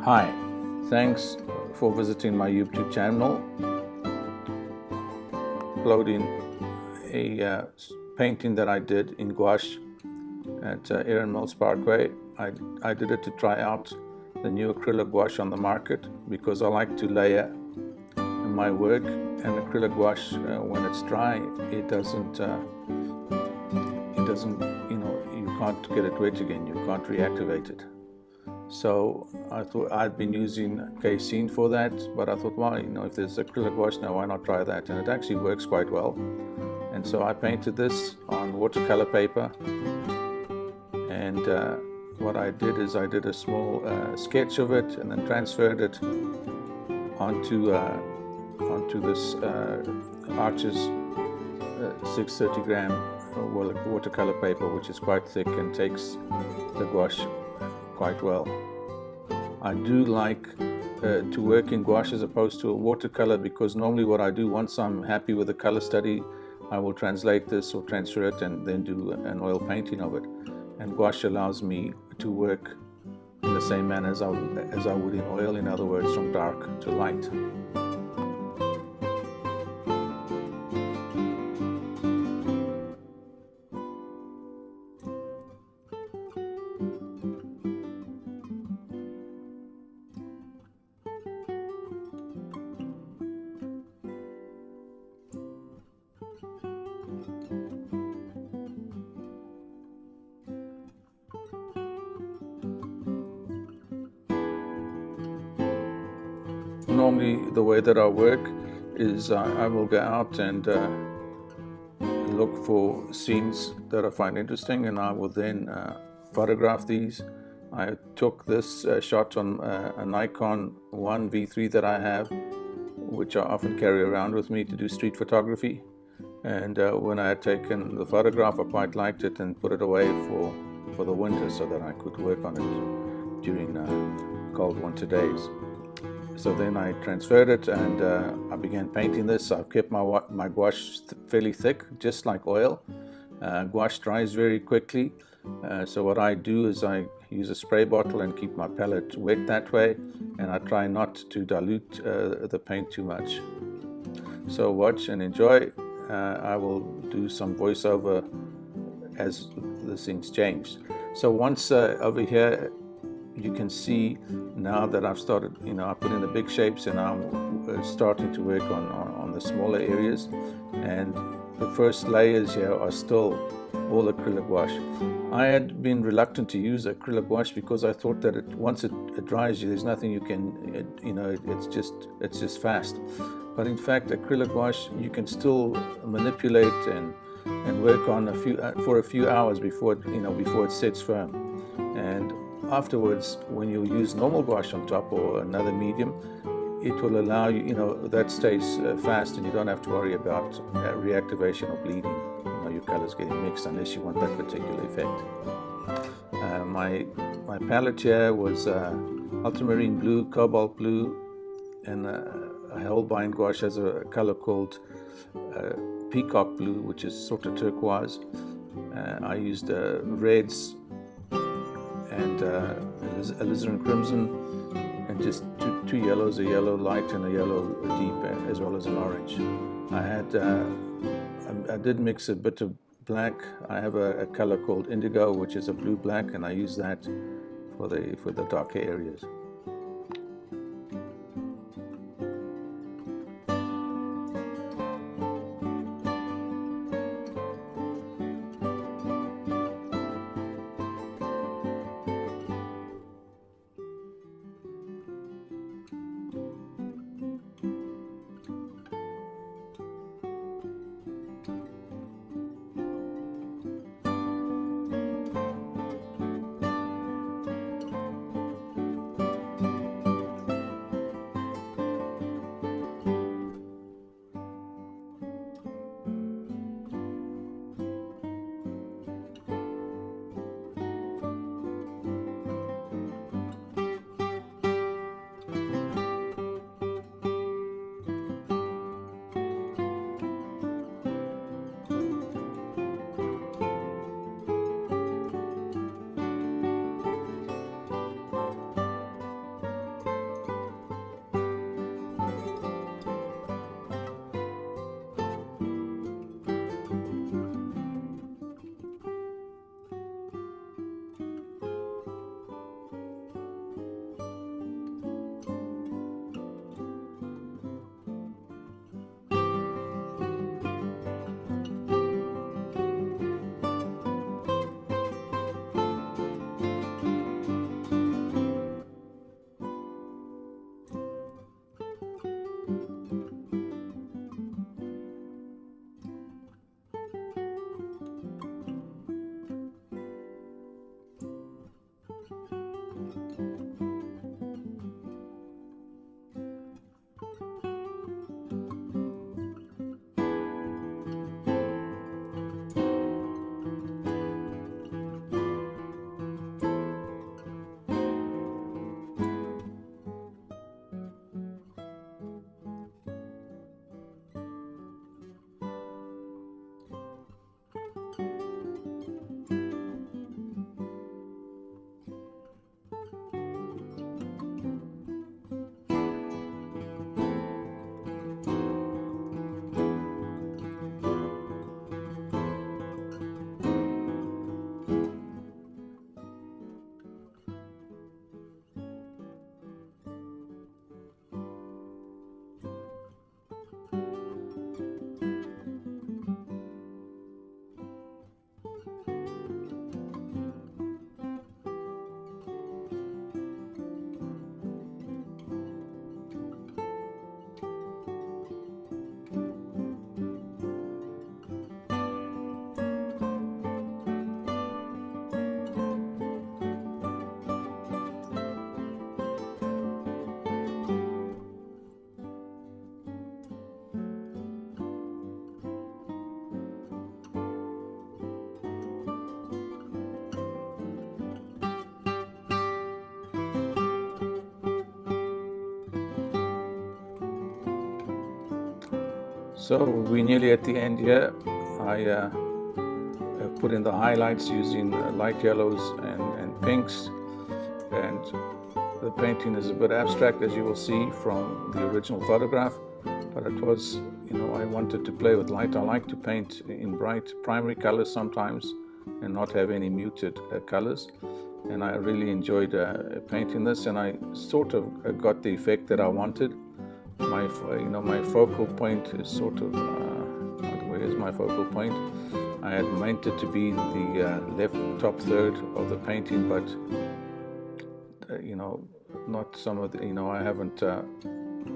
Hi, thanks for visiting my YouTube channel. Uploading a painting that I did in gouache at Erin Mills Parkway. I did it to try out the new acrylic gouache on the market because I like to layer my work, and acrylic gouache when it's dry it doesn't you can't get it wet again, you can't reactivate it. So I thought I'd been using casein for that, but I thought, well, if there's acrylic gouache now, why not try that? And it actually works quite well. And so I painted this on watercolor paper, and what I did is I did a small sketch of it and then transferred it onto this Arches 630 gram watercolor paper, which is quite thick and takes the gouache quite well. I do like to work in gouache as opposed to a watercolor, because normally what I do, once I'm happy with the color study, I will translate this or transfer it and then do an oil painting of it. And gouache allows me to work in the same manner as I would in oil, in other words, from dark to light. Normally the way that I work is I will go out and look for scenes that I find interesting, and I will then photograph these. I took this shot on a Nikon 1 V3 that I have, which I often carry around with me to do street photography. And when I had taken the photograph, I quite liked it and put it away for the winter so that I could work on it during cold winter days. So then I transferred it and I began painting this. I've kept my gouache fairly thick, just like oil. Gouache dries very quickly, so what I do is I use a spray bottle and keep my palette wet that way, and I try not to dilute the paint too much. So watch and enjoy. I will do some voiceover as the scenes change. So once over here, you can see now that I've started, I put in the big shapes and I'm starting to work on the smaller areas, and the first layers here are still all acrylic gouache. I had been reluctant to use acrylic gouache because I thought that once it dries, there's nothing you can, it's just fast. But in fact, acrylic gouache you can still manipulate and work on for a few hours before it sets firm. And afterwards, when you use normal gouache on top or another medium, it will allow you, that stays fast, and you don't have to worry about reactivation or bleeding. Your colors getting mixed unless you want that particular effect. My palette here was ultramarine blue, cobalt blue, and a Holbein gouache has a color called peacock blue, which is sort of turquoise. I used reds and alizarin crimson, and just two yellows, a yellow light and a yellow deep, as well as an orange. I did mix a bit of black. I have a color called indigo, which is a blue black, and I use that for the darker areas. So we're nearly at the end here. I have put in the highlights using light yellows and pinks, and the painting is a bit abstract, as you will see from the original photograph, but it was, I wanted to play with light. I like to paint in bright primary colors sometimes and not have any muted colors, and I really enjoyed painting this, and I sort of got the effect that I wanted. My focal point is sort of, where is my focal point? I had meant it to be the left top third of the painting, but not some of the, I haven't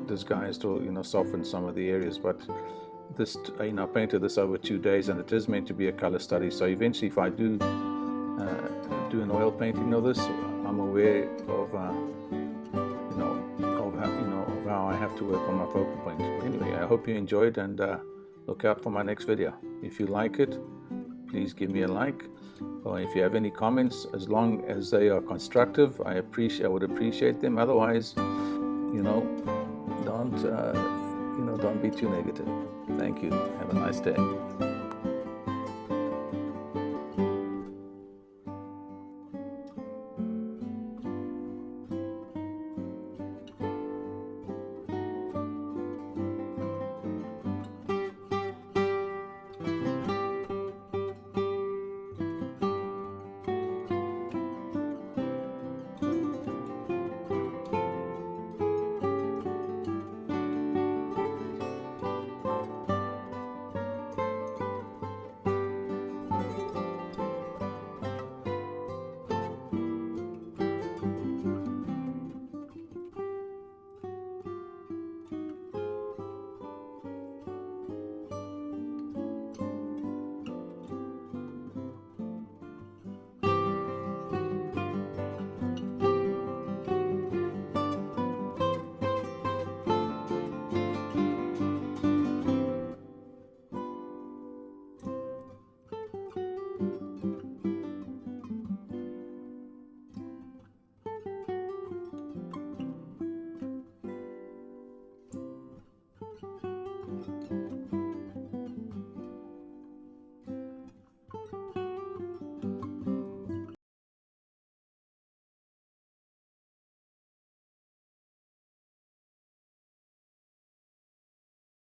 disguised or softened some of the areas, but this, I painted this over 2 days, and it is meant to be a color study. So eventually, if I do an oil painting of this, I'm aware of of how I have to work on my focal point. Anyway, I hope you enjoyed, and look out for my next video. If you like it, please give me a like, or if you have any comments, as long as they are constructive, I would appreciate them. Otherwise, don't be too negative. Thank you. Have a nice day.